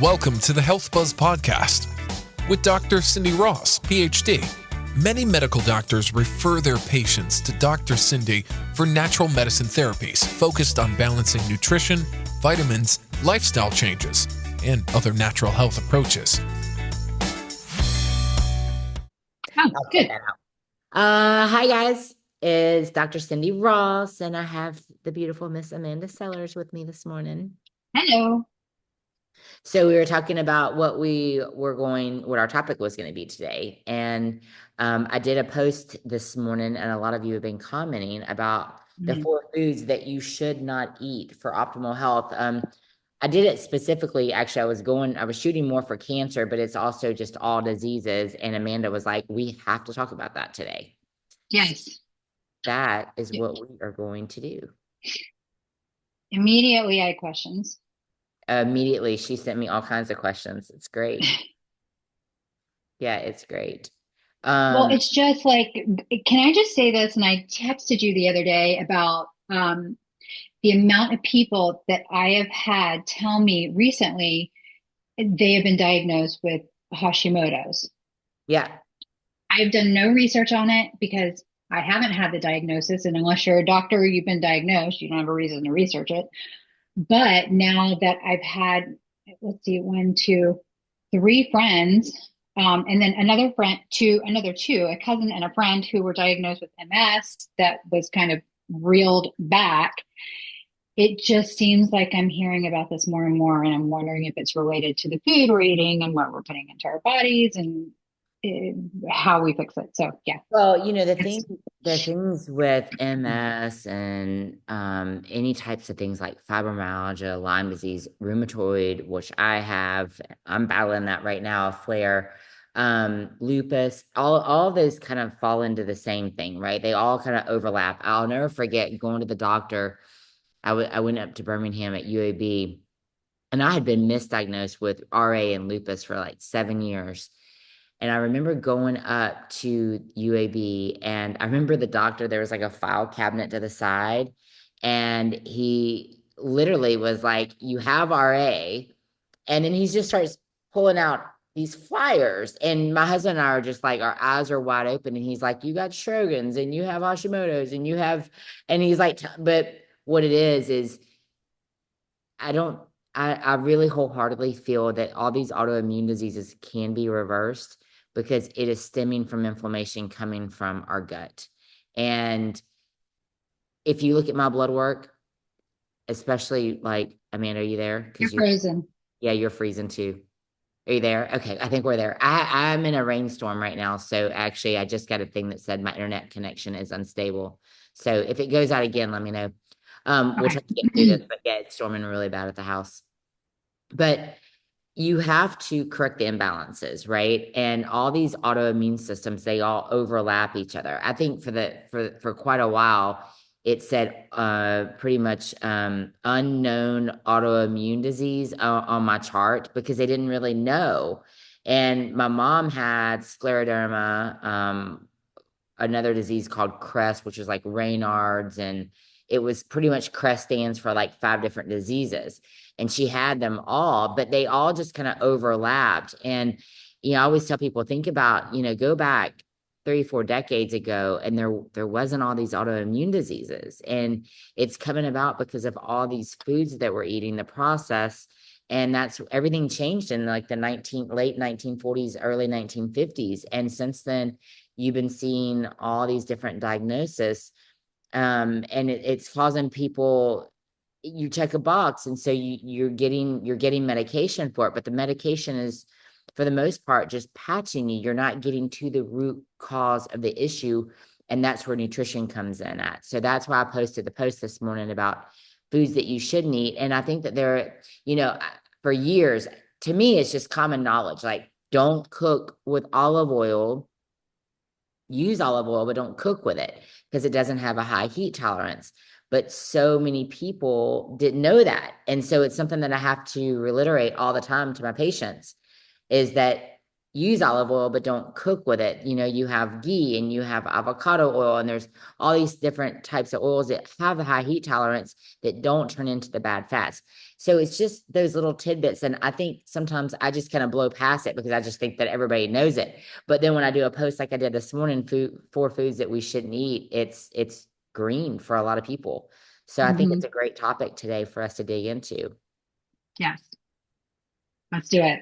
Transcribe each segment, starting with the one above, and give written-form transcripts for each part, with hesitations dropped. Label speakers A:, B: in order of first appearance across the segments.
A: Welcome to the Health Buzz Podcast with Dr. Cindy Ross, PhD. Many medical doctors refer their patients to Dr. Cindy for natural medicine therapies focused on balancing nutrition, vitamins, lifestyle changes, and other natural health approaches.
B: Oh, good.
C: Hi guys, it's Dr. Cindy Ross, and I have the beautiful Miss Amanda Sellers with me this morning.
B: Hello.
C: So we were talking about what our topic was going to be today. And I did a post this morning, and a lot of you have been commenting about the 4 foods that you should not eat for optimal health. I did it specifically, actually, I was shooting more for cancer, but it's also just all diseases. And Amanda was like, we have to talk about that today.
B: Yes.
C: That is what we are going to do.
B: Immediately, I had questions.
C: Immediately, she sent me all kinds of questions. It's great. Yeah, it's great.
B: Well, it's just like, can I just say this? And I texted you the other day about the amount of people that I have had tell me recently they have been diagnosed with Hashimoto's.
C: Yeah.
B: I've done no research on it because I haven't had the diagnosis. And unless you're a doctor, you've been diagnosed, you don't have a reason to research it. But now that I've had, let's see, 1, 2, 3 friends, and then another two, a cousin and a friend who were diagnosed with MS that was kind of reeled back. It just seems like I'm hearing about this more and more, and I'm wondering if it's related to the food we're eating and what we're putting into our bodies and how we fix it. So yeah.
C: Well, the things with MS and any types of things like fibromyalgia, Lyme disease, rheumatoid, which I'm battling that right now, a flare, lupus, all those kind of fall into the same thing, right? They all kind of overlap. I'll never forget going to the doctor. I went up to Birmingham at UAB, and I had been misdiagnosed with RA and lupus for like 7 years. And I remember going up to UAB, and I remember the doctor, there was like a file cabinet to the side, and he literally was like, you have RA. And then he just starts pulling out these flyers. And my husband and I are just like, our eyes are wide open. And he's like, you got Sjogren's and you have Hashimoto's and he's like, but what it is I really wholeheartedly feel that all these autoimmune diseases can be reversed because it is stemming from inflammation coming from our gut. And if you look at my blood work, especially like, Amanda, are you there?
B: You're frozen.
C: Yeah, you're freezing too. Are you there? Okay, I think we're there. I'm in a rainstorm right now. So actually, I just got a thing that said my internet connection is unstable. So if it goes out again, let me know. We'll try to get through this, but yeah, it's storming really bad at the house. But you have to correct the imbalances, right? And all these autoimmune systems, they all overlap each other. I think for quite a while, it said pretty much unknown autoimmune disease on my chart because they didn't really know. And my mom had scleroderma, another disease called CREST, which is like Raynaud's, and it was pretty much CREST stands for like 5 different diseases. And she had them all, but they all just kind of overlapped. And, I always tell people, think about, go back 3, 4 decades ago, and there wasn't all these autoimmune diseases. And it's coming about because of all these foods that we're eating, the process. And that's everything changed in like the late 1940s, early 1950s. And since then, you've been seeing all these different diagnoses. And it's causing people, you check a box, and so you're getting medication for it, but the medication is, for the most part, just patching you. You're not getting to the root cause of the issue, and that's where nutrition comes in at. So that's why I posted the post this morning about foods that you shouldn't eat. And I think that for years, to me, it's just common knowledge, like don't cook with olive oil. Use olive oil, but don't cook with it because it doesn't have a high heat tolerance. But so many people didn't know that. And so it's something that I have to reiterate all the time to my patients is that, use olive oil, but don't cook with it. You know, you have ghee and you have avocado oil, and there's all these different types of oils that have a high heat tolerance that don't turn into the bad fats. So it's just those little tidbits. And I think sometimes I just kind of blow past it because I just think that everybody knows it. But then when I do a post like I did this morning, four foods that we shouldn't eat, it's green for a lot of people. So I think
B: Mm-hmm.
C: it's a great topic today for us to dig into.
B: Yes. Let's do it.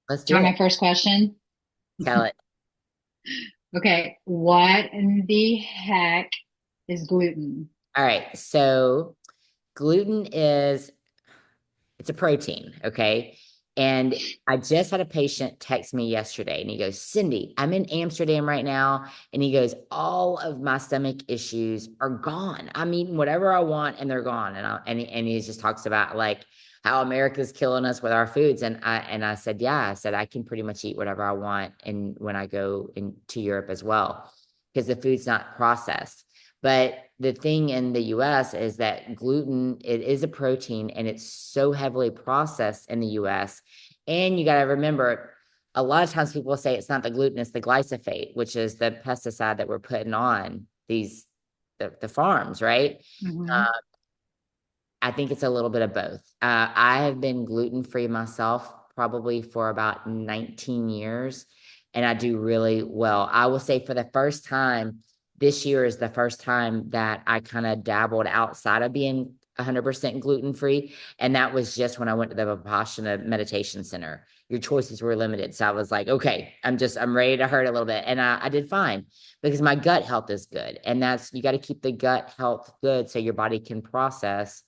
C: Let's
B: Do you
C: do
B: want
C: it.
B: my first question?
C: Tell it.
B: Okay. What in the heck is gluten?
C: All right. So gluten is it's a protein, okay? And I just had a patient text me yesterday and he goes, Cindy, I'm in Amsterdam right now. And he goes, all of my stomach issues are gone. I'm eating whatever I want and they're gone. And he just talks about like how America's killing us with our foods. And I said, yeah, I said, I can pretty much eat whatever I want. And when I go into Europe as well, because the food's not processed. But the thing in the US is that gluten, it is a protein and it's so heavily processed in the US. And you got to remember, a lot of times people say it's not the gluten, it's the glyphosate, which is the pesticide that we're putting on the farms, right?
B: Mm-hmm.
C: Uh, I think it's a little bit of both. I have been gluten free myself probably for about 19 years, and I do really well. I will say for the first time, this year is the first time that I kind of dabbled outside of being 100% gluten free. And that was just when I went to the Vipassana meditation center. Your choices were limited. So I was like, okay, I'm ready to hurt a little bit. And I did fine because my gut health is good. And you got to keep the gut health good so your body can process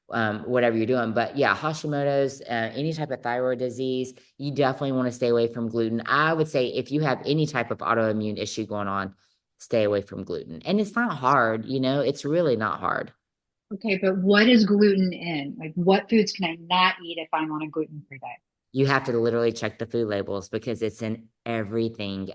C: whatever you're doing. But yeah, Hashimoto's, any type of thyroid disease, you definitely want to stay away from gluten. I would say if you have any type of autoimmune issue going on, stay away from gluten. And it's not hard, it's really not hard.
B: Okay, but what is gluten in? Like, what foods can I not eat if I'm on a gluten-free diet?
C: You have to literally check the food labels because it's in everything.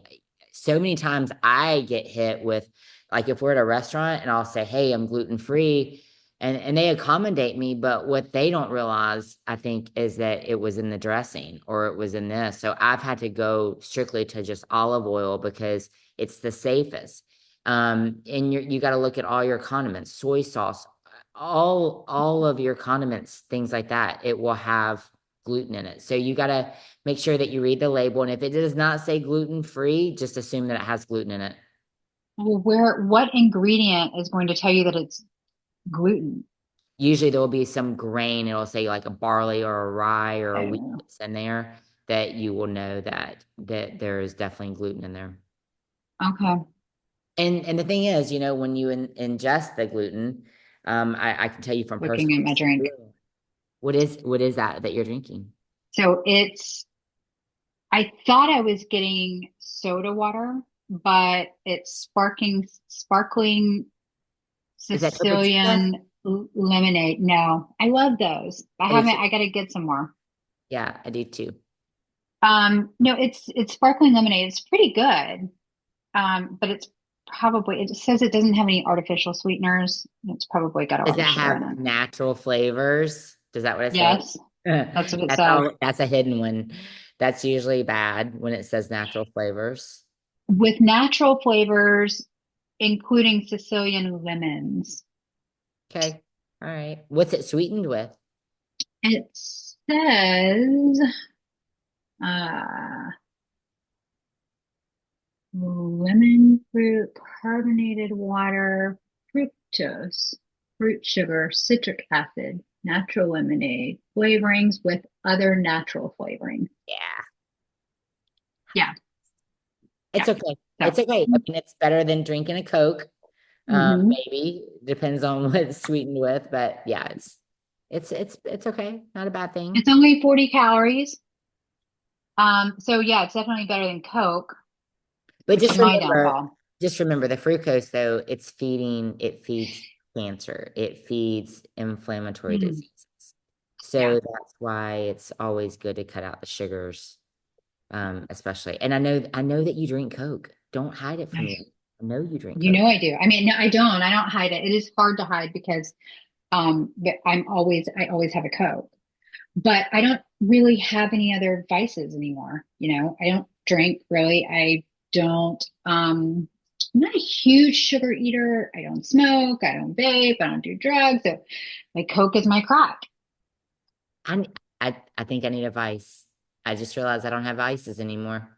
C: So many times I get hit with, like, if we're at a restaurant and I'll say, hey, I'm gluten free, and they accommodate me, but what they don't realize, I think, is that it was in the dressing or it was in this. So I've had to go strictly to just olive oil because it's the safest. And you got to look at all your condiments, soy sauce, all of your condiments, things like that. It will have gluten in it. So you got to make sure that you read the label. And if it does not say gluten free, just assume that it has gluten in it.
B: Well, what ingredient is going to tell you that it's gluten?
C: Usually there will be some grain. It'll say like a barley or a rye or a wheat
B: Oh,
C: that's in there that you will know that there is definitely gluten in there.
B: okay.
C: And the thing is, when you ingest the gluten, I can tell you from
B: Looking
C: personal
B: at my drink.
C: experience, what is that you're drinking?
B: So I thought I was getting soda water, but it's sparkling
C: Is that Topo Chico?
B: Sicilian lemonade. No, I love those.
C: I do too.
B: I got to get some more.
C: Yeah, I do too.
B: No, it's sparkling lemonade. It's pretty good. But it says it doesn't have any artificial sweeteners. It's probably got a
C: Does
B: lot of
C: that
B: sugar in
C: have
B: it.
C: natural flavors? Does that what it say?
B: Yes, that's what it
C: That's
B: said.
C: all. That's a hidden one. That's usually bad when it says natural flavors.
B: With natural flavors, including Sicilian lemons.
C: Okay. All right. What's it sweetened with?
B: It says uh, lemon fruit, carbonated water, fructose, fruit sugar, citric acid, natural lemonade, flavorings with other natural flavoring.
C: Yeah.
B: Yeah,
C: It's
B: yeah.
C: okay.
B: So,
C: It's okay. I mean, it's better than drinking a Coke.
B: mhm.
C: Maybe depends on what it's sweetened with, but yeah, it's okay. Not a bad thing.
B: It's only 40 calories. So yeah, it's definitely better than Coke,
C: But
B: which is my downfall.
C: just remember the fructose though, it feeds cancer, it feeds inflammatory
B: Mm,
C: diseases. So
B: yeah.
C: that's why it's always good to cut out the sugars, especially. And I know that you drink Coke. Don't hide it from me. I know you drink
B: You
C: Coke.
B: know I do. I mean, no, I don't. I don't hide it. It is hard to hide because but I always have a Coke. But I don't really have any other vices anymore. I don't drink, really. I don't, I'm not a huge sugar eater. I don't smoke. I don't vape. I don't do drugs. So my Coke is my crack.
C: I, I think I need a vice. I just realized I don't have vices anymore.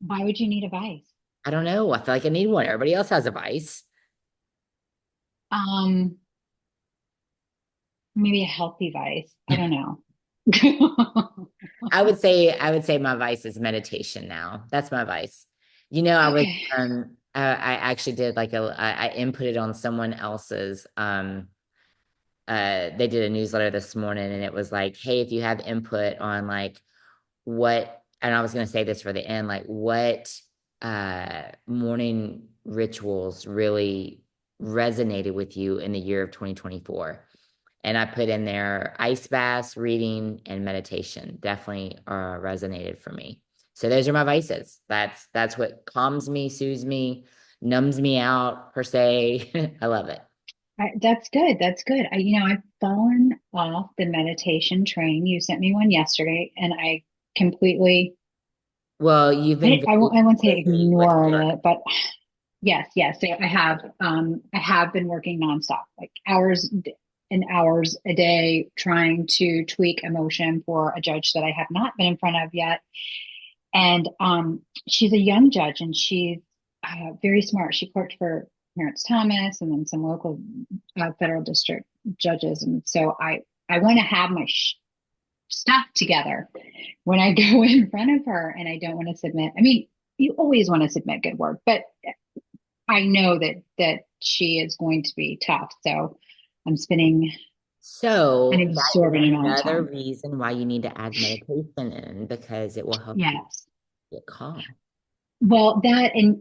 B: Why would you need a vice?
C: I don't know. I feel like I need one. Everybody else has a vice.
B: Um, Maybe a healthy vice. I don't know.
C: I would say my vice is meditation now. That's my vice. I was
B: Okay.
C: I actually did like I inputted on someone else's they did a newsletter this morning and it was like, hey, if you have input on like what, and I was going to say this for the end, like what morning rituals really resonated with you in the year of 2024. And I put in there ice baths, reading, and meditation. Definitely resonated for me. So those are my vices. That's what calms me, soothes me, numbs me out per se. I love it.
B: That's good. That's good. I've fallen off the meditation train. You sent me one yesterday, and I completely,
C: Well, you've been
B: I
C: very
B: won't say
C: busy with
B: ignored
C: work.
B: it, but yes, yes, I have. I have been working nonstop, like hours and hours a day, trying to tweak emotion for a judge that I have not been in front of yet. And she's a young judge, and she's very smart. She clerked for Clarence Thomas, and then some local federal district judges. And so I want to have my stuff together when I go in front of her, and I don't want to submit. I mean, you always want to submit good work, but I know that she is going to be tough. So I'm spending an
C: So that is
B: exorbitant amount of
C: another
B: time.
C: reason why you need to add meditation in because it will help you
B: Yes.
C: get calm.
B: Well, that and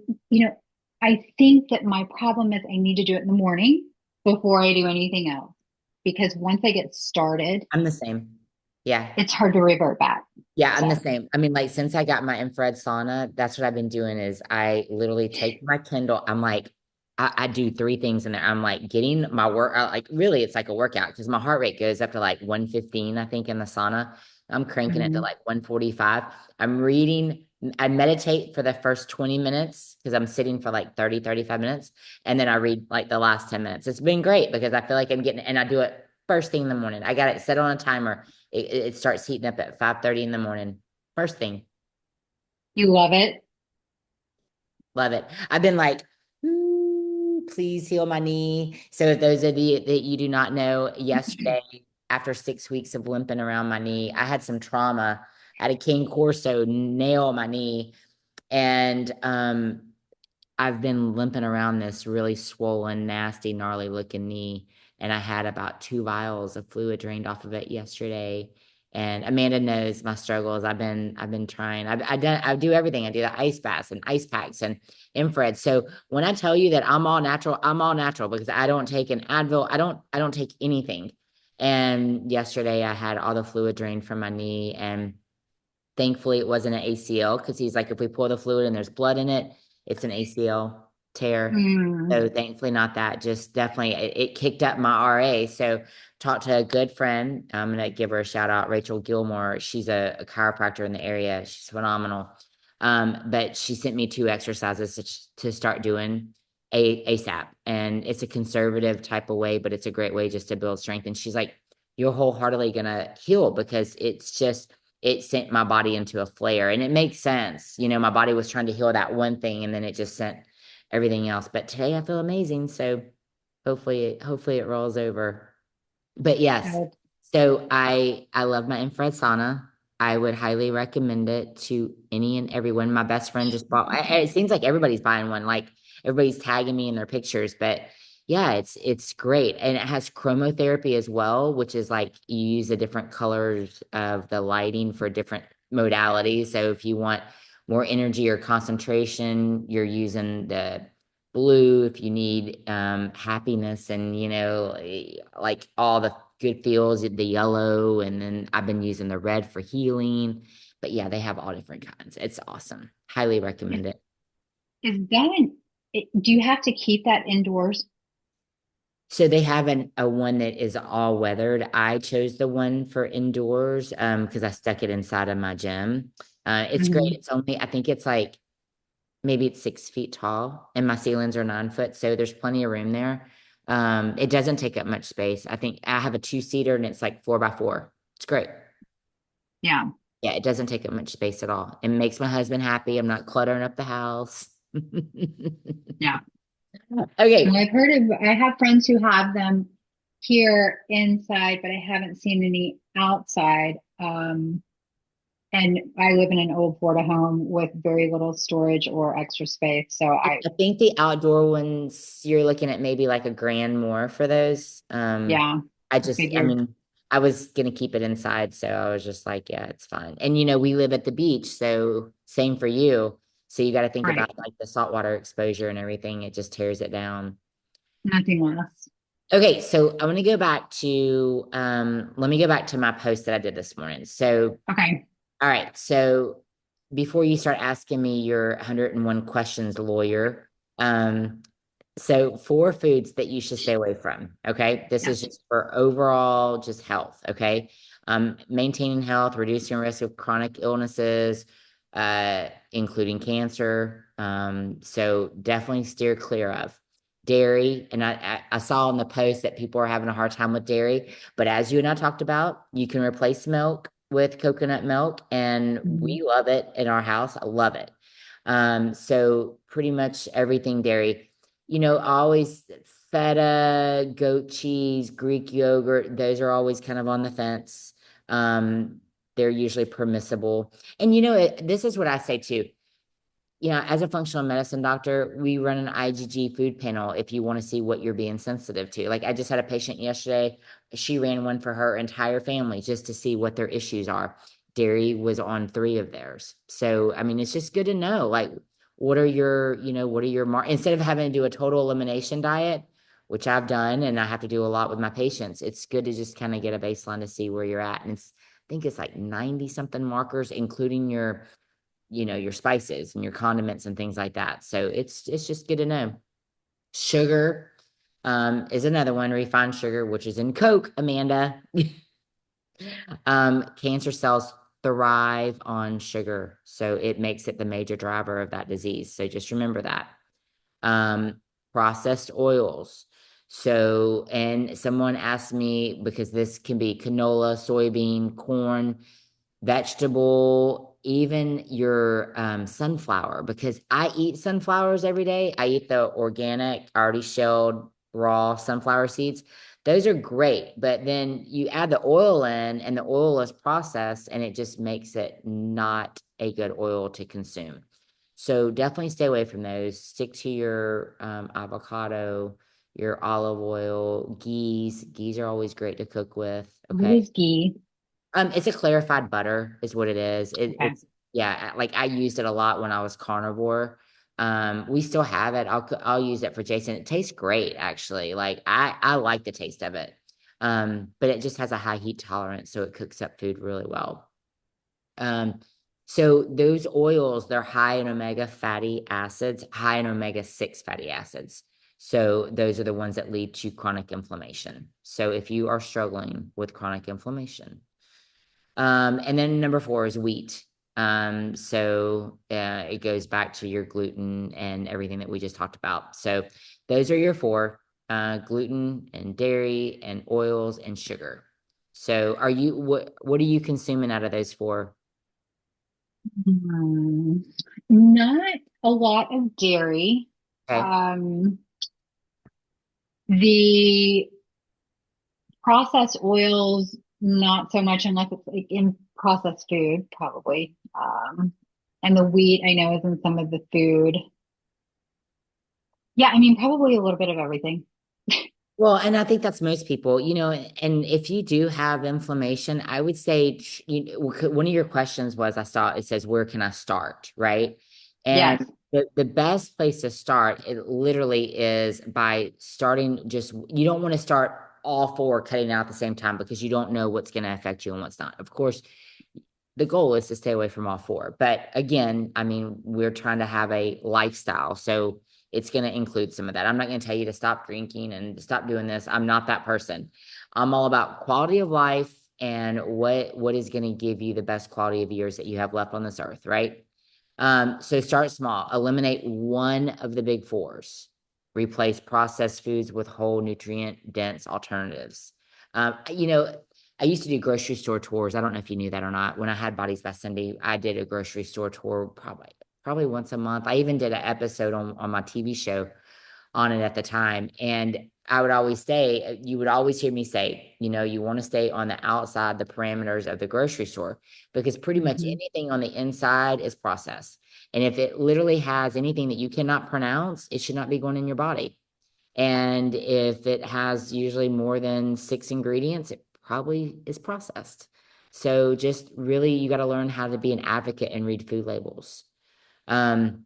B: I think that my problem is I need to do it in the morning before I do anything else. Because once I get started,
C: I'm the same. Yeah.
B: it's hard to revert back.
C: Yeah, I'm the
B: So,
C: same. I mean, like since I got my infrared sauna, that's what I've been doing is I literally take my Kindle. I'm like, I do three things in there. I'm like getting my work, like really it's like a workout because my heart rate goes up to like 115, I think, in the sauna. I'm cranking it to
B: mm,
C: like 145. I'm reading, I meditate for the first 20 minutes because I'm sitting for like 30, 35 minutes. And then I read like the last 10 minutes. It's been great because I feel like I'm getting, and I do it first thing in the morning. I got it set on a timer. It starts heating up at 5:30 in the morning. First thing.
B: you love it.
C: Love it. I've been like, please heal my knee. So if those of you that you do not know, yesterday, after 6 weeks of limping around my knee, I had some trauma. I had a King Corso nail my knee. And I've been limping around this really swollen, nasty, gnarly looking knee. And I had about 2 vials of fluid drained off of it yesterday. And Amanda knows my struggles. I've been trying. I do everything. I do the ice baths and ice packs and infrared. So when I tell you that I'm all natural because I don't take an Advil. I don't take anything. And yesterday I had all the fluid drained from my knee and thankfully, it wasn't an ACL because he's like, if we pull the fluid and there's blood in it, it's an ACL tear.
B: Mm,
C: So thankfully, not that. Just definitely, it kicked up my RA. So talked to a good friend. I'm gonna give her a shout out, Rachel Gilmore. She's a chiropractor in the area. She's phenomenal. But she sent me two exercises to start doing ASAP, and it's a conservative type of way, but it's a great way just to build strength. And she's like, you're wholeheartedly gonna heal because it's just it sent my body into a flare and it makes sense. My body was trying to heal that one thing and then it just sent everything else. But today I feel amazing. So hopefully it rolls over. But yes,
B: I
C: so I love my infrared sauna. I would highly recommend it to any and everyone. My best friend just bought. It seems like everybody's buying one. Like everybody's tagging me in their pictures. But yeah, it's great, and it has chromotherapy as well, which is like you use the different colors of the lighting for different modalities. So if you want more energy or concentration, you're using the blue. If you need happiness and like all the good feels, the yellow, and then I've been using the red for healing. But yeah, they have all different kinds. It's awesome. Highly recommend it.
B: is that do you have to keep that indoors?
C: So they have a one that is all weathered. I chose the one for indoors because I stuck it inside of my gym. It's great.
B: Mhm.
C: It's only, I think it's like, maybe it's 6 feet tall and my ceilings are 9 foot. So there's plenty of room there. It doesn't take up much space. I think I have a 2-seater and it's like 4x4. It's great.
B: Yeah.
C: Yeah, it doesn't take up much space at all. It makes my husband happy. I'm not cluttering up the house.
B: Yeah. Well,
C: Okay.
B: I've heard of, I have friends who have them here inside, but I haven't seen any outside. And I live in an old Florida home with very little storage or extra space. So
C: I think the outdoor ones, you're looking at maybe like $1,000 more for those.
B: yeah, I
C: I
B: figured.
C: mean, I was gonna keep it inside, so I was just like, yeah, it's fine. And we live at the beach, so same for you. So you got to think
B: Right.
C: about like the saltwater exposure and everything. It just tears it down.
B: Nothing less.
C: Okay, so I want to go back to let me go back to my post that I did this morning. So,
B: Okay.
C: all right, so before you start asking me your 101 questions, lawyer, so 4 foods that you should stay away from. Okay. This is
B: Yes.
C: just for overall just health. Okay. Maintaining health, reducing risk of chronic illnesses, including cancer. So definitely steer clear of dairy. And I saw in the post that people are having a hard time with dairy, but as you and I talked about, you can replace milk with coconut milk, and
B: Mhm.
C: we love it in our house. I love it. So pretty much everything dairy, always feta, goat cheese, Greek yogurt, those are always kind of on the fence. They're usually permissible. And this is what I say too. As a functional medicine doctor, we run an IgG food panel if you want to see what you're being sensitive to. Like I just had a patient yesterday, she ran one for her entire family just to see what their issues are. Dairy was on 3 of theirs. So, I mean, it's just good to know, like, what are your instead of having to do a total elimination diet, which I've done and I have to do a lot with my patients, it's good to just kind of get a baseline to see where you're at. And I think it's like 90 something markers, including your spices and your condiments and things like that. So it's just good to know. Sugar is another one, refined sugar, which is in Coke, Amanda. Cancer cells thrive on sugar, so it makes it the major driver of that disease. So just remember that. Um, Processed oils. So, and someone asked me, because this can be canola, soybean, corn, vegetable, even your sunflower, because I eat sunflowers every day. I eat the organic, already shelled, raw sunflower seeds. Those are great, but then you add the oil in, and the oil is processed, and it just makes it not a good oil to consume. So definitely stay away from those. Stick to your avocado, your olive oil, ghee. Ghees are always great to cook with.
B: What
C: Okay.
B: is ghee?
C: It's a clarified butter is what it is.
B: Okay.
C: Yeah, like I used it a lot when I was carnivore. We still have it. I'll use it for Jason. It tastes great, actually. Like I like the taste of it. But it just has a high heat tolerance, so it cooks up food really well. Um, so those oils, they're high in omega fatty acids, high in omega-6 fatty acids. So those are the ones that lead to chronic inflammation. So if you are struggling with chronic inflammation, and then number 4 is wheat. So it goes back to your gluten and everything that we just talked about. So those are your 4, gluten and dairy and oils and sugar. So what are you consuming out of those 4?
B: Hmm. Not a lot of dairy.
C: Okay.
B: Um, the processed oils, not so much unless it's like in processed food, probably. And the wheat I know is in some of the food. Yeah, I mean, probably a little bit of everything.
C: Well, and I think that's most people, and if you do have inflammation, I would say, one of your questions was, I saw it says, where can I start? Right.
B: Yes.
C: And the best place to start, it literally is by starting you don't want to start all 4 cutting out at the same time because you don't know what's going to affect you and what's not. Of course, the goal is to stay away from all 4. But again, I mean, we're trying to have a lifestyle. So it's going to include some of that. I'm not going to tell you to stop drinking and stop doing this. I'm not that person. I'm all about quality of life, and what is going to give you the best quality of years that you have left on this earth, right? So start small. Eliminate one of the big fours. Replace processed foods with whole nutrient dense alternatives. I used to do grocery store tours. I don't know if you knew that or not. When I had Bodies by Cindy, I did a grocery store tour probably once a month. I even did an episode on my TV show on it at the time. And I would always say, you would always hear me say, you want to stay on the outside, the parameters of the grocery store, because pretty much anything on the inside is processed. And if it literally has anything that you cannot pronounce, it should not be going in your body. And if it has usually more than 6 ingredients, it probably is processed. So just really, you got to learn how to be an advocate and read food labels. And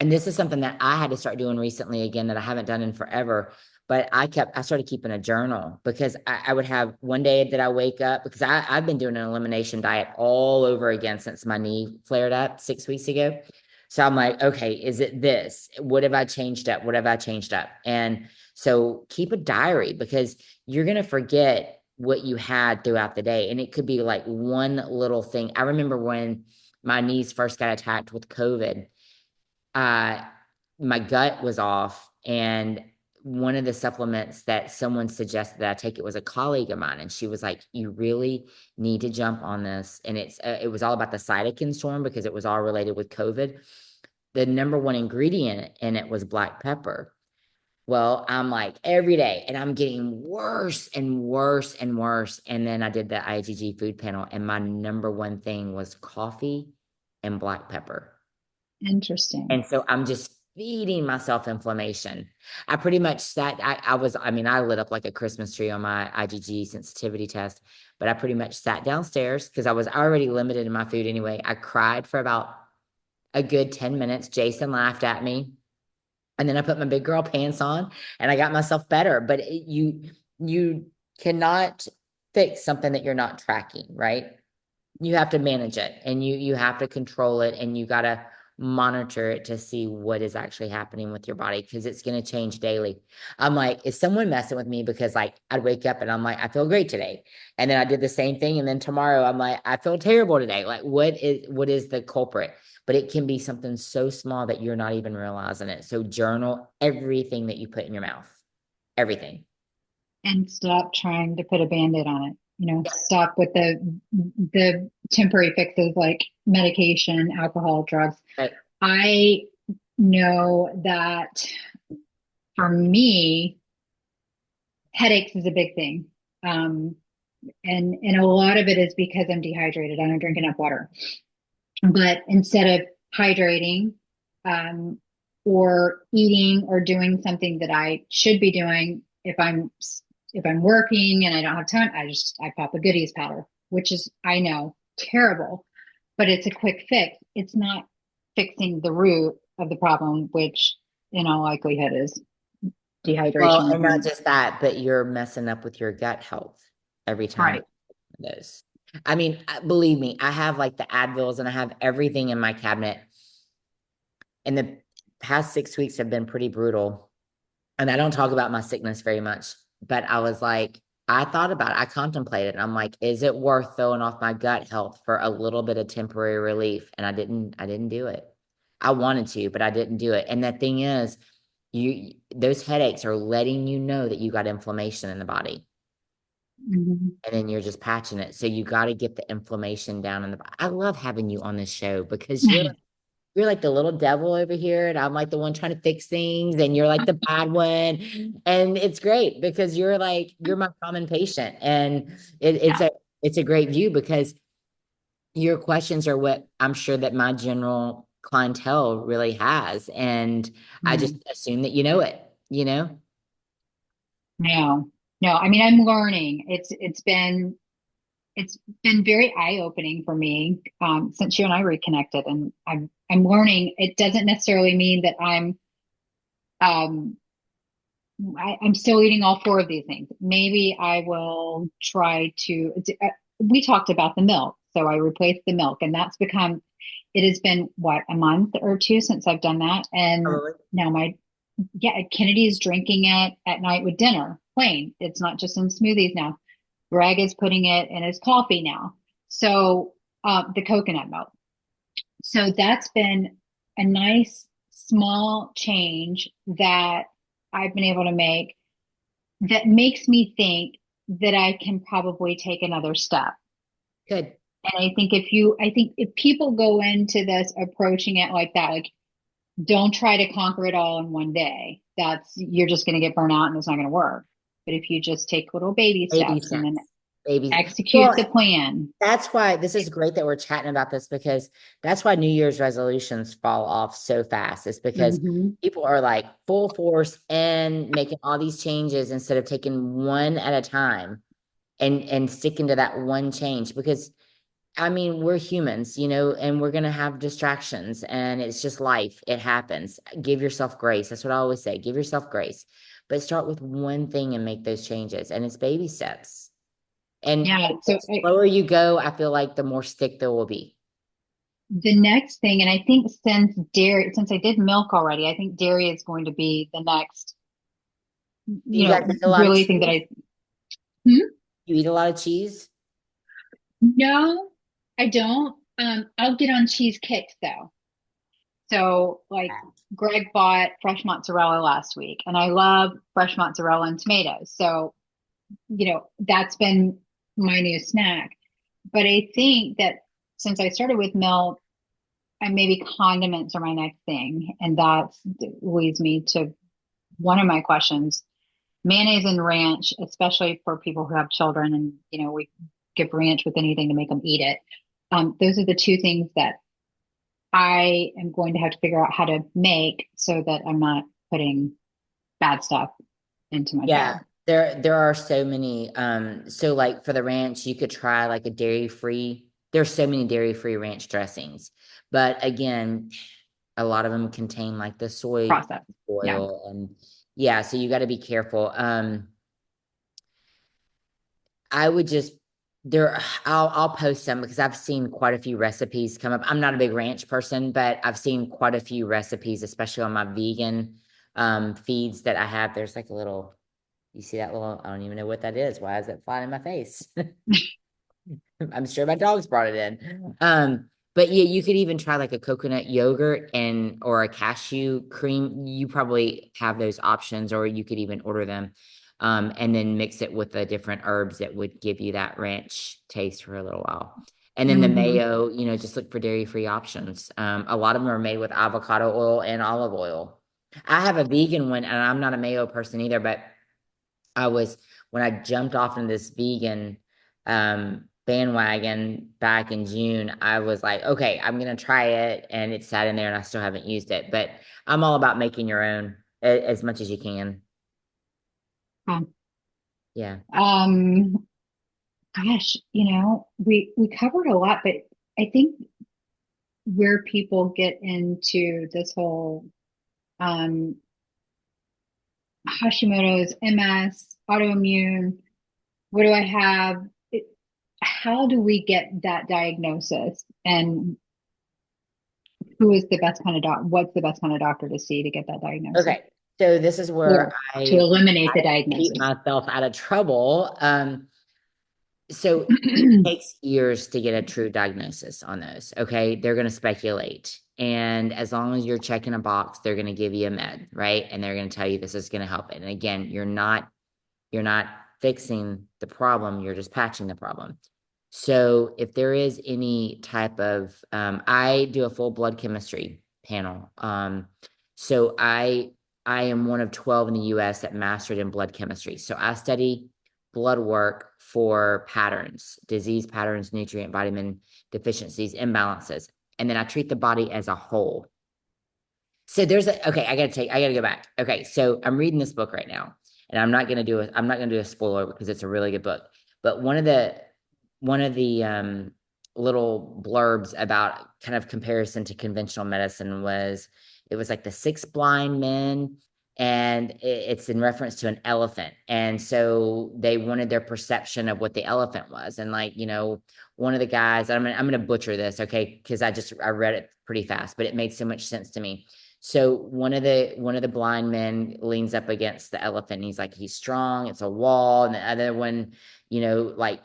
C: this is something that I had to start doing recently again that I haven't done in forever. But I started keeping a journal, because I would have one day that I wake up, because I've been doing an elimination diet all over again since my knee flared up 6 weeks ago. So I'm like, okay, is it this? What have I changed up? What have I changed up? And so keep a diary, because you're going to forget what you had throughout the day. And it could be like one little thing. I remember when my knees first got attacked with COVID, my gut was off, and one of the supplements that someone suggested that I take, it was a colleague of mine, and she was like, you really need to jump on this. And it was all about the cytokine storm, because it was all related with COVID. The number one ingredient in it was black pepper. Well, I'm like every day, and I'm getting worse and worse and worse. And then I did the IgG food panel, and my number one thing was coffee and black pepper.
B: Interesting.
C: And so I'm just feeding myself inflammation. I pretty much I lit up like a Christmas tree on my IgG sensitivity test, but I pretty much sat downstairs because I was already limited in my food anyway. I cried for about a good 10 minutes. Jason laughed at me. And then I put my big girl pants on and I got myself better. But you cannot fix something that you're not tracking, right? You have to manage it, and you have to control it, and you got to monitor it to see what is actually happening with your body, because it's going to change daily. I'm like, is someone messing with me? Because like I'd wake up and I'm like, I feel great today. And then I did the same thing. And then tomorrow I'm like, I feel terrible today. Like what is the culprit? But it can be something so small that you're not even realizing it. So journal everything that you put in your mouth, everything.
B: And stop trying to put a Band-Aid on it. Stop with the temporary fixes like medication, alcohol, drugs.
C: Right.
B: I know that for me, headaches is a big thing. And a lot of it is because I'm dehydrated. I don't drink enough water. But instead of hydrating, or eating or doing something that I should be doing, if I'm working and I don't have time, I pop a goodies powder, which is, I know, terrible, but it's a quick fix. It's not fixing the root of the problem, which in all likelihood is dehydration.
C: Well, and not just that, but you're messing up with your gut health every time.
B: Right.
C: Those. I mean, believe me, I have like the Advils and I have everything in my cabinet. And the past 6 weeks have been pretty brutal. And I don't talk about my sickness very much, but I was like, I thought about it. I contemplated. And I'm like, is it worth throwing off my gut health for a little bit of temporary relief? And I didn't do it. I wanted to, but I didn't do it. And the thing is, those headaches are letting you know that you got inflammation in the body.
B: Mm-hmm.
C: And then you're just patching it. So you got to get the inflammation down in the body. I love having you on this show, because you're like the little devil over here, and I'm like the one trying to fix things, and you're like the bad one. And it's great, because you're my common patient. And it's a great view, because your questions are what I'm sure that my general clientele really has. And I just assume that you know it,
B: No, I mean, I'm learning. It's been very eye-opening for me, since you and I reconnected, and I'm learning. It doesn't necessarily mean that um I'm still eating all four of these things. Maybe I will try to. We talked about the milk, so I replaced the milk, and that's become. It has been what, a month or two since I've done that, and now Kennedy's drinking it at night with dinner, plain. It's not just in smoothies now. Greg is putting it in his coffee now. So the coconut milk. So that's been a nice small change that I've been able to make that makes me think that I can probably take another step.
C: Good.
B: And I think if people go into this approaching it like that, like don't try to conquer it all in one day. You're just going to get burnt out and it's not going to work. But if you just take little baby
C: Baby
B: steps and then
C: steps. Baby.
B: execute
C: Well,
B: the plan.
C: that's why this is great that we're chatting about this, because that's why New Year's resolutions fall off so fast. It's because
B: Mhm.
C: people are like full force and making all these changes instead of taking one at a time and sticking to that one change. Because I mean, we're humans, and we're going to have distractions, and it's just life. It happens. Give yourself grace. That's what I always say. Give yourself grace, but start with one thing and make those changes. And it's baby steps. And
B: Yeah.
C: the slower you go, I feel like the more stick there will be.
B: The next thing, and I think since I did milk already, I think dairy is going to be the next,
C: You guys eat a lot of
B: really thing that
C: cheese?
B: Hmm?
C: You eat a lot of cheese?
B: No, I don't. I'll get on cheese kicks though. So like Greg bought fresh mozzarella last week and I love fresh mozzarella and tomatoes. So, that's been my new snack. But I think that since I started with milk, and maybe condiments are my next thing. And that leads me to one of my questions. Mayonnaise and ranch, especially for people who have children and, we give ranch with anything to make them eat it. Those are the two things that I am going to have to figure out how to make so that I'm not putting bad stuff into my
C: Yeah,
B: food.
C: there are so many. So like for the ranch, you could try like a dairy-free. There's so many dairy-free ranch dressings. But again, a lot of them contain like the soy
B: Process. Yeah.
C: oil, and yeah, so you got to be careful. I would just there I'll post some because I've seen quite a few recipes come up. I'm not a big ranch person, but I've seen quite a few recipes, especially on my vegan feeds that I have. There's like a little, you see that little, I don't even know what that is. Why is it flying in my face? I'm sure my dogs brought it in. But yeah, you could even try like a coconut yogurt or a cashew cream. You probably have those options, or you could even order them. And then mix it with the different herbs that would give you that ranch taste for a little while. And then the
B: Mm-hmm.
C: mayo, just look for dairy-free options. A lot of them are made with avocado oil and olive oil. I have a vegan one, and I'm not a mayo person either, but when I jumped off into this vegan bandwagon back in June, I was like, okay, I'm gonna try it, and it sat in there, and I still haven't used it. But I'm all about making your own as much as you can. Yeah.
B: Um, Gosh, we covered a lot, but I think where people get into this whole um Hashimoto's, MS, autoimmune, what do I have? How do we get that diagnosis? And who is the best kind of what's the best kind of doctor to see to get that diagnosis?
C: Okay. So this is where
B: Or to eliminate the
C: I keep
B: diagnosis.
C: myself out of trouble. So it takes years to get a true diagnosis on those. Okay. They're going to speculate. And as long as you're checking a box, they're going to give you a med, right? And they're going to tell you this is going to help. And again, you're not fixing the problem, you're just patching the problem. So if there is any type of, I do a full blood chemistry panel. So I am one of 12 in the US that mastered in blood chemistry. So I study blood work for patterns, disease patterns, nutrient, vitamin deficiencies, imbalances. And then I treat the body as a whole. So okay, I gotta go back. Okay, so I'm reading this book right now, and I'm not gonna do a spoiler because it's a really good book. But one of the little blurbs about kind of comparison to conventional medicine it was like the six blind men, and it's in reference to an elephant. And so they wanted their perception of what the elephant was. And like, one of the guys, I'm gonna butcher this, okay, because I read it pretty fast, but it made so much sense to me. So one of the blind men leans up against the elephant and he's like, he's strong, it's a wall. And the other one, like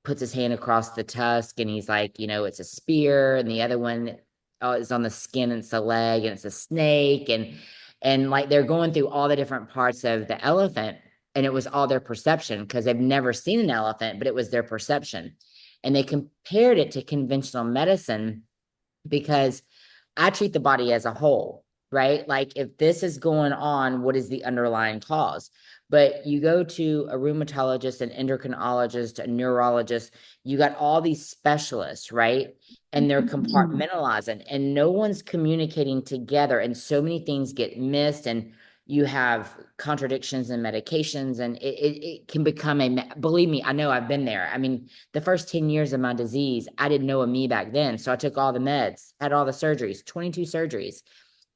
C: puts his hand across the tusk and he's like, it's a spear. And the other one is on the skin and it's a leg and it's a snake. And like they're going through all the different parts of the elephant. And it was all their perception because they've never seen an elephant, but it was their perception. And they compared it to conventional medicine because I treat the body as a whole, right? Like if this is going on, what is the underlying cause? But you go to a rheumatologist, an endocrinologist, a neurologist, you got all these specialists, right? And they're compartmentalizing and no one's communicating together. And so many things get missed and you have contradictions in medications and it can become believe me, I know I've been there. I mean, the first 10 years of my disease, I didn't know of me back then. So I took all the meds, had all the surgeries, 22 surgeries.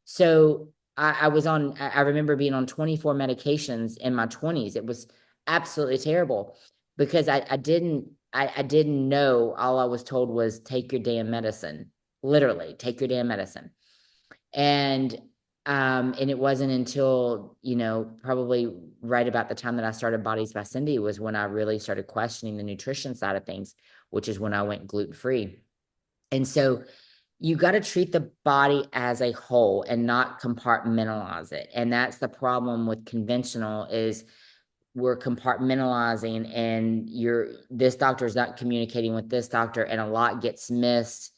C: So I remember being on 24 medications in my 20s. It was absolutely terrible because I didn't know. All I was told was take your damn medicine, literally take your damn medicine. And and it wasn't until, probably right about the time that I started Bodies by Cindy was when I really started questioning the nutrition side of things, which is when I went gluten-free. And so you got to treat the body as a whole and not compartmentalize it. And that's the problem with conventional is we're compartmentalizing and this doctor is not communicating with this doctor and a lot gets missed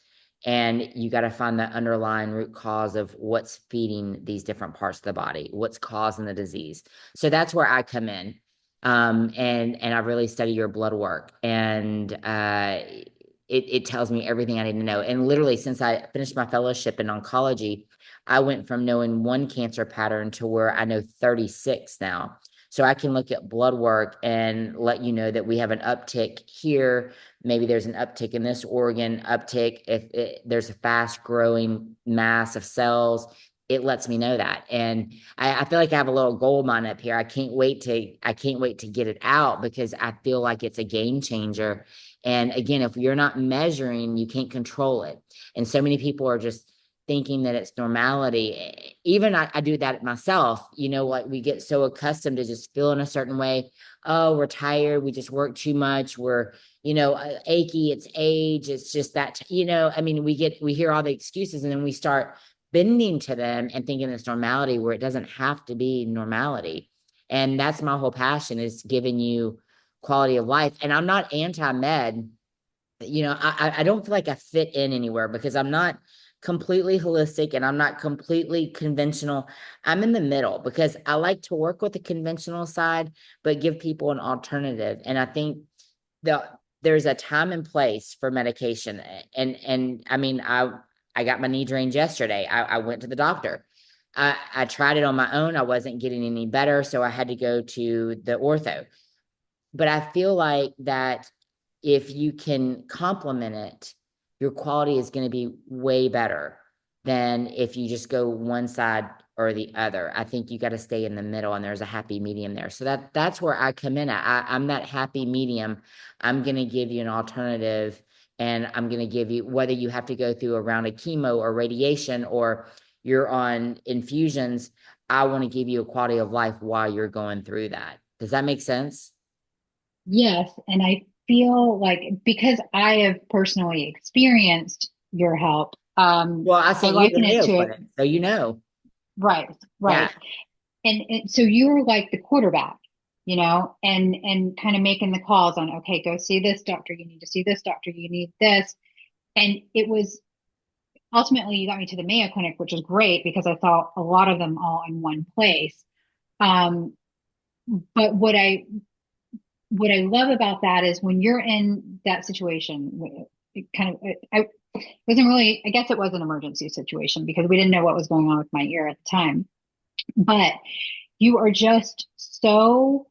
C: and you got to find the underlying root cause of what's feeding these different parts of the body, what's causing the disease. So that's where I come in. And I really study your blood work and it tells me everything I need to know. And literally since I finished my fellowship in oncology, I went from knowing one cancer pattern to where I know 36 now. So I can look at blood work and let you know that we have an uptick here. Maybe there's an uptick in this organ, uptick if there's a fast growing mass of cells. It lets me know that. And I feel like I have a little gold mine up here. I can't wait to get it out because I feel like it's a game changer. And again, if you're not measuring, you can't control it. And so many people are just thinking that it's normality. Even I do that myself, like we get so accustomed to just feeling a certain way. Oh, we're tired. We just work too much. We're, achy, it's age. It's just that, I mean, we hear all the excuses and then we start bending to them and thinking it's normality where it doesn't have to be normality. And that's my whole passion is giving you quality of life. And I'm not anti-med. I don't feel like I fit in anywhere because I'm not completely holistic and I'm not completely conventional. I'm in the middle because I like to work with the conventional side, but give people an alternative. And I think there's a time and place for medication. And I mean, I got my knee drained yesterday. I went to the doctor. I tried it on my own. I wasn't getting any better. So I had to go to the ortho. But I feel like that if you can complement it, your quality is going to be way better than if you just go one side or the other. I think you got to stay in the middle and there's a happy medium there. So that's where I come in at. I'm that happy medium. I'm going to give you an alternative and I'm going to give you, whether you have to go through a round of chemo or radiation or you're on infusions, I want to give you a quality of life while you're going through that. Does that make sense?
B: Yes, and I feel like because I have personally experienced your help,
C: Well, I
B: I
C: sent you the
B: liken it
C: Mayo
B: to it.
C: Clinic, so you know.
B: Right,
C: Yeah.
B: right. And so you were like the quarterback, and kind of making the calls on, okay, go see this doctor, you need to see this doctor, you need this. And it was ultimately you got me to the Mayo Clinic, which is great because I saw a lot of them all in one place. Um, but what I love about that is when you're in that situation, it kind of, I wasn't really, I guess it was an emergency situation because we didn't know what was going on with my ear at the time, but you are just so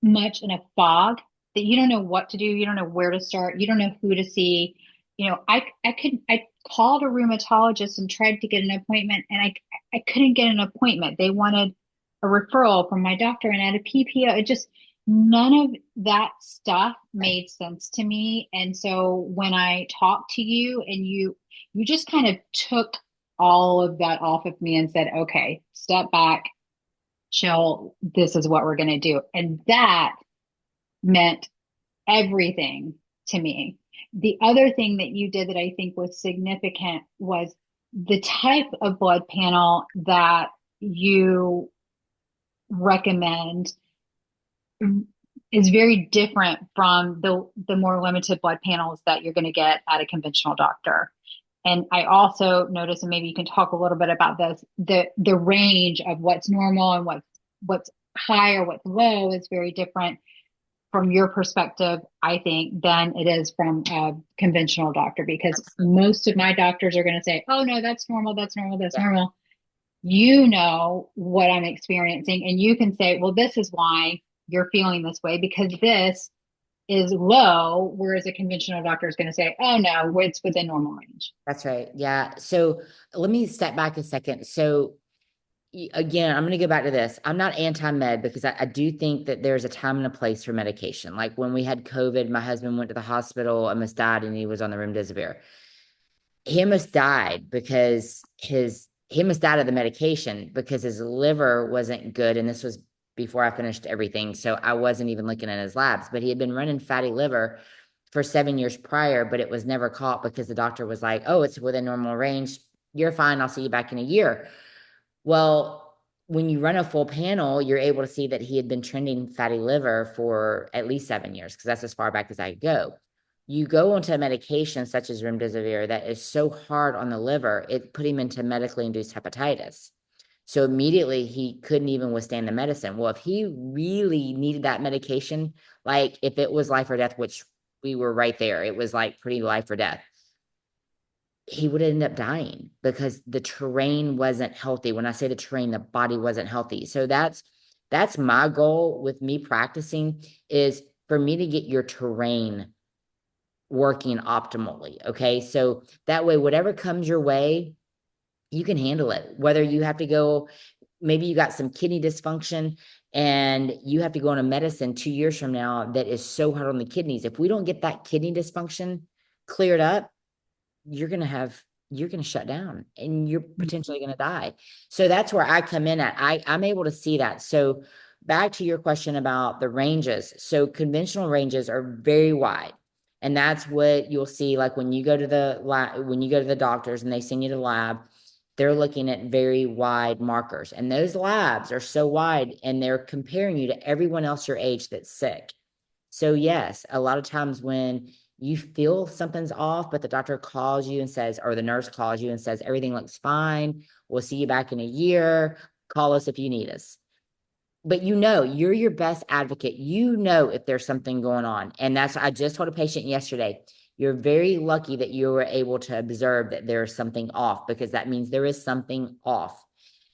B: much in a fog that you don't know what to do. You don't know where to start. You don't know who to see. I called a rheumatologist and tried to get an appointment and I couldn't get an appointment. They wanted a referral from my doctor and at a PPO. It just, none of that stuff made sense to me. And so when I talked to you and you just kind of took all of that off of me and said, okay, step back, chill. This is what we're going to do. And that meant everything to me. The other thing that you did that I think was significant was the type of blood panel that you recommend is very different from the more limited blood panels that you're going to get at a conventional doctor. And I also noticed, and maybe you can talk a little bit about this, the range of what's normal and what's high or what's low is very different from your perspective, I think, than it is from a conventional doctor, because
C: Absolutely.
B: most of my doctors are going to say, oh no, that's normal, that's normal, that's
C: Yeah.
B: normal. You know what I'm experiencing, and you can say, well, this is why you're feeling this way because this is low, whereas a conventional doctor is going to say, oh no, it's within normal range.
C: That's right. Yeah. So let me step back a second. So again, I'm going to go back to this. I'm not anti-med because I do think that there's a time and a place for medication. Like when we had COVID, my husband went to the hospital, almost died, and he was on the remdesivir. He almost died because he almost died of the medication because his liver wasn't good. And this was before I finished everything. So I wasn't even looking at his labs, but he had been running fatty liver for 7 years prior, but it was never caught because the doctor was like, oh, it's within normal range. You're fine. I'll see you back in a year. Well, when you run a full panel, you're able to see that he had been trending fatty liver for at least 7 years, because that's as far back as I go. You go onto a medication such as remdesivir that is so hard on the liver, it put him into medically induced hepatitis. So immediately he couldn't even withstand the medicine. Well, if he really needed that medication, like if it was life or death, which we were right there, it was like pretty life or death, he would end up dying because the terrain wasn't healthy. When I say the terrain, the body wasn't healthy. So that's my goal with me practicing, is for me to get your terrain working optimally. Okay. So that way, whatever comes your way, you can handle it. Whether you have to go, maybe you got some kidney dysfunction and you have to go on a medicine 2 years from now that is so hard on the kidneys. If we don't get that kidney dysfunction cleared up, you're going to shut down and you're potentially going to die. So that's where I come in at. I'm able to see that. So back to your question about the ranges. So conventional ranges are very wide. And that's what you'll see. Like when you go to the lab, when you go to the doctors and they send you to the lab, they're looking at very wide markers. And those labs are so wide and they're comparing you to everyone else your age that's sick. So yes, a lot of times when you feel something's off, but the doctor calls you and says, or the nurse calls you and says, everything looks fine. We'll see you back in a year. Call us if you need us. But you're your best advocate. You know if there's something going on. And I just told a patient yesterday, you're very lucky that you were able to observe that there's something off, because that means there is something off.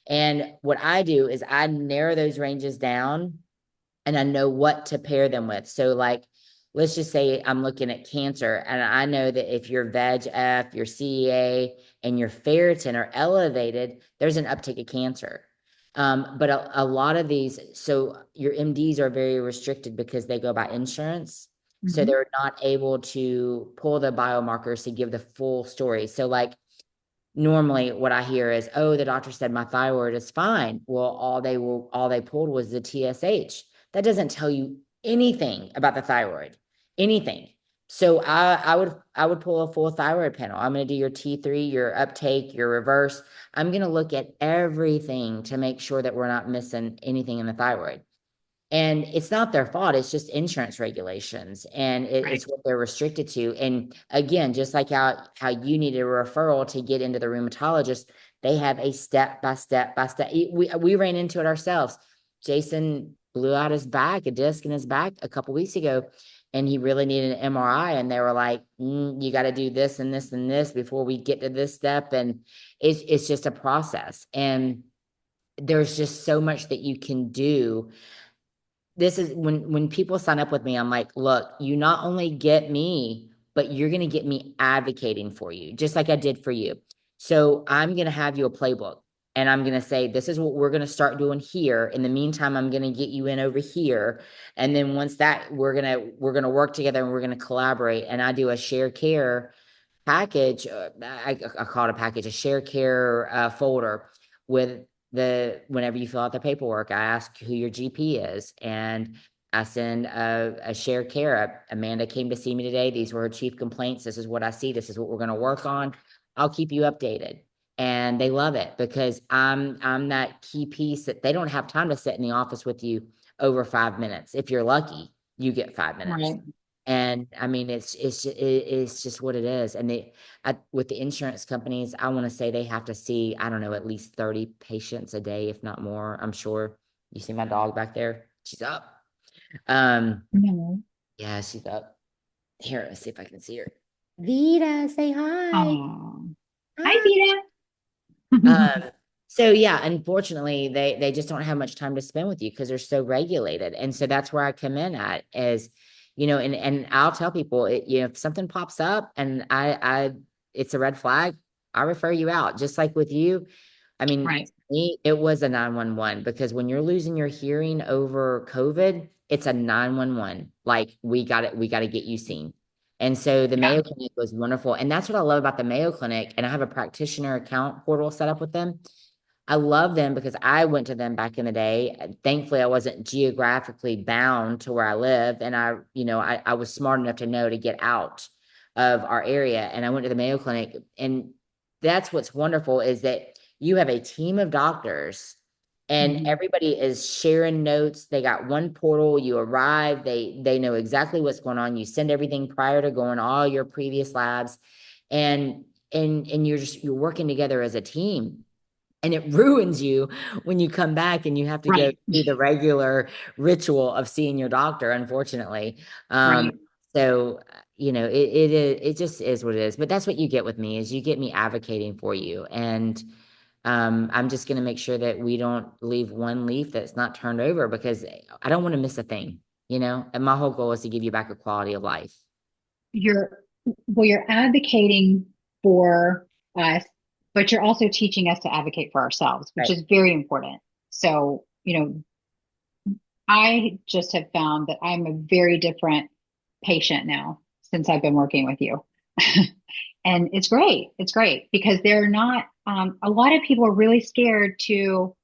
C: And what I do is I narrow those ranges down and I know what to pair them with. So like, let's just say I'm looking at cancer and I know that if your VEGF, your CEA, and your ferritin are elevated, there's an uptick of cancer. But a lot of these, so your MDs are very restricted because they go by insurance. So
B: Mm-hmm.
C: they're not able to pull the biomarkers to give the full story. So like normally what I hear is, oh, the doctor said my thyroid is fine. Well, all they pulled was the TSH. That doesn't tell you anything about the thyroid, anything. So I would pull a full thyroid panel. I'm going to do your T3, your uptake, your reverse. I'm going to look at everything to make sure that we're not missing anything in the thyroid. And it's not their fault. It's just insurance regulations, and
B: Right.
C: it's what they're restricted to. And again, just like how you need a referral to get into the rheumatologist, they have a step by step by step. We ran into it ourselves. Jason blew out his back, a disc in his back a couple weeks ago, and he really needed an MRI. And they were like, you got to do this and this and this before we get to this step. And it's just a process. And there's just so much that you can do. This is when people sign up with me, I'm like, look, you not only get me, but you're going to get me advocating for you, just like I did for you. So I'm going to have you a playbook, and I'm going to say, this is what we're going to start doing here. In the meantime, I'm going to get you in over here. And then once that, we're going to work together and we're going to collaborate. And I do a share care package, I call it a package, a share care folder with whenever you fill out the paperwork, I ask who your GP is, and I send a share care. Amanda came to see me today. These were her chief complaints. This is what I see. This is what we're going to work on. I'll keep you updated. And they love it because I'm that key piece that they don't have time to sit in the office with you over 5 minutes. If you're lucky, you get 5 minutes.
B: Right.
C: And I mean, it's just what it is. And with the insurance companies, I want to say they have to see, I don't know, at least 30 patients a day, if not more. I'm sure you see my dog back there. She's up.
B: No.
C: Yeah, she's up. Here, let's see if I can see her. Vita, say hi.
B: Oh, hi,
C: Hi.
B: Vita.
C: So yeah, unfortunately, they just don't have much time to spend with you because they're so regulated. And so that's where I come in at is, and I'll tell people, if something pops up and it's a red flag, I refer you out. Just like with you, I mean,
B: Right.
C: to me, it was a 911 because when you're losing your hearing over COVID, it's a 911. Like we got to get you seen. And so the
B: Yeah.
C: Mayo Clinic was wonderful. And that's what I love about the Mayo Clinic. And I have a practitioner account portal set up with them. I love them because I went to them back in the day. Thankfully, I wasn't geographically bound to where I lived. And I was smart enough to know to get out of our area. And I went to the Mayo Clinic. And that's what's wonderful is that you have a team of doctors and
B: Mhm.
C: everybody is sharing notes. They got one portal. You arrive, they know exactly what's going on. You send everything prior to going all your previous labs. And you're working together as a team, and it ruins you when you come back and you have to go
B: Right.
C: through the regular ritual of seeing your doctor, unfortunately.
B: Right.
C: So it just is what it is. But that's what you get with me is you get me advocating for you. And I'm just going to make sure that we don't leave one leaf that's not turned over because I don't want to miss a thing, and my whole goal is to give you back a quality of life.
B: You're, well, you're advocating for us, but you're also teaching us to advocate for ourselves, which
C: Right.
B: is very important. So, I just have found that I'm a very different patient now since I've been working with you. And it's great. It's great because they're not, a lot of people are really scared to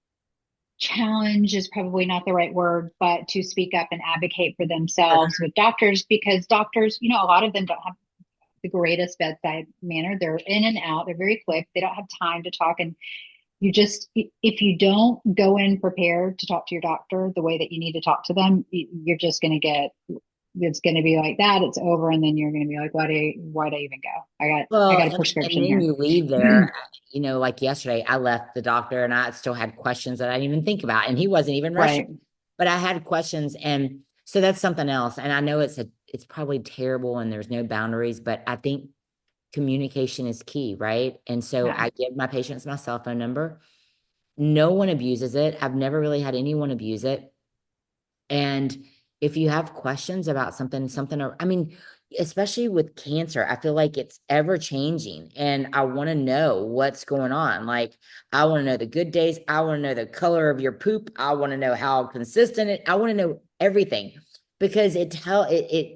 B: challenge is probably not the right word, but to speak up and advocate for themselves with doctors because doctors, a lot of them don't have the greatest bedside manner. They're in and out, they're very quick, they don't have time to talk. And you just, if you don't go in prepared to talk to your doctor the way that you need to talk to them, you're just going to get, it's going to be like that. It's over. And then you're going to be like, why do I even go? I
C: Well,
B: got a
C: and
B: prescription
C: then
B: here.
C: you leave there, like yesterday, I left the doctor and I still had questions that I didn't even think about, and he wasn't even rushing,
B: Right.
C: but I had questions, and so that's something else. And I know it's probably terrible, and there's no boundaries, but I think communication is key, right? And so
B: Yeah.
C: I give my patients my cell phone number. No one abuses it. I've never really had anyone abuse it. And if you have questions about something, I mean, especially with cancer, I feel like it's ever changing and I want to know what's going on. Like, I want to know the good days. I want to know the color of your poop. I want to know how consistent I want to know everything because it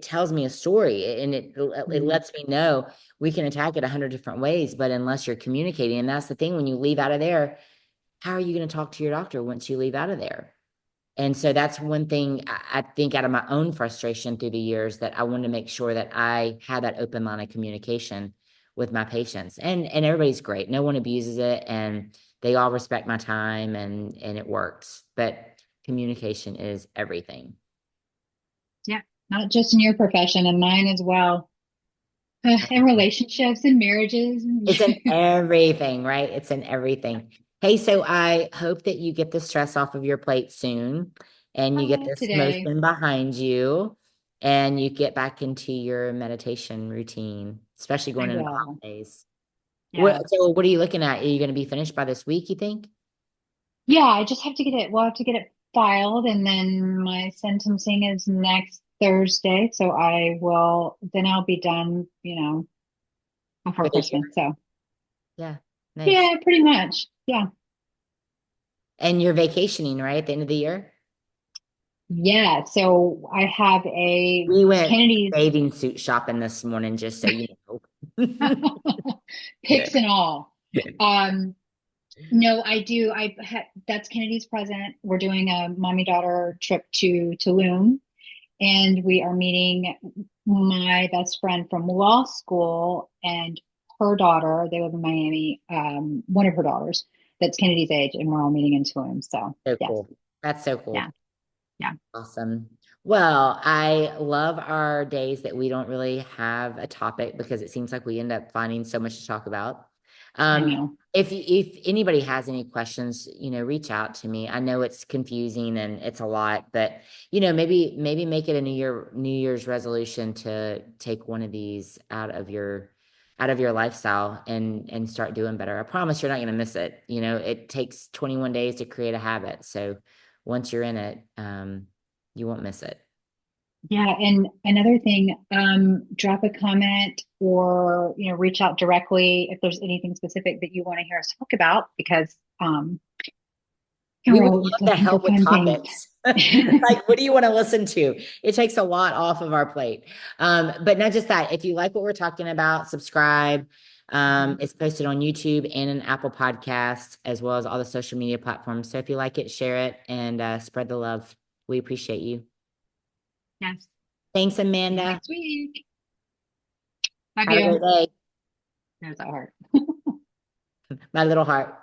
C: tells me a story and it
B: Mhm.
C: lets me know we can attack it 100 different ways. But unless you're communicating, and that's the thing, when you leave out of there, how are you going to talk to your doctor once you leave out of there? And so that's one thing I think out of my own frustration through the years that I wanted to make sure that I had that open line of communication with my patients. And everybody's great. No one abuses it and they all respect my time and it works. But communication is everything.
B: Yeah. Not just in your profession and mine as well. And relationships and marriages.
C: It's in everything, right? It's in everything. Hey, so I hope that you get the stress off of your plate soon and you get this
B: Today,
C: motion behind you and you get back into your meditation routine, especially
B: I
C: going into the
B: will.
C: holidays.
B: Yes.
C: So what are you looking at? Are you going to be finished by this week, you think?
B: Yeah, I just have to get it. We'll have to get it filed, and then my sentencing is next Thursday. So then I'll be done, before
C: For the
B: Christmas.
C: year?
B: So,
C: Yeah, nice.
B: yeah, pretty much. Yeah.
C: And you're vacationing, right, at the end of the year?
B: Yeah. So I have a
C: We went
B: Kennedy's.
C: bathing suit shopping this morning, just so you know.
B: Pics and all. No, I do. That's Kennedy's present. We're doing a mommy daughter trip to Tulum, and we are meeting my best friend from law school and her daughter. They live in Miami. One of her daughters that's Kennedy's age, and we're all meeting in Tulum. So
C: So
B: yes,
C: cool. That's so
B: yeah,
C: cool.
B: yeah.
C: Awesome. Well, I love our days that we don't really have a topic because it seems like we end up finding so much to talk about.
B: I know.
C: If anybody has any questions, reach out to me. I know it's confusing and it's a lot, but maybe make it a New Year's resolution to take one of these out of your lifestyle and start doing better. I promise you're not going to miss it. It takes 21 days to create a habit. So once you're in it, you won't miss it.
B: Yeah, and another thing, drop a comment or reach out directly if there's anything specific that you want to hear us talk about because
C: We
B: we're
C: would
B: always
C: love to
B: looking for
C: help with
B: fun things.
C: topics. Like, what do you want to listen to? It takes a lot off of our plate. But not just that. If you like what we're talking about, subscribe. It's posted on YouTube and an Apple Podcast, as well as all the social media platforms. So if you like it, share it and spread the love. We appreciate you.
B: Yes.
C: Thanks,
B: See you
C: Amanda.
B: next week. Love
C: Have a great
B: you.
C: day.
B: There's that heart.
C: My little heart.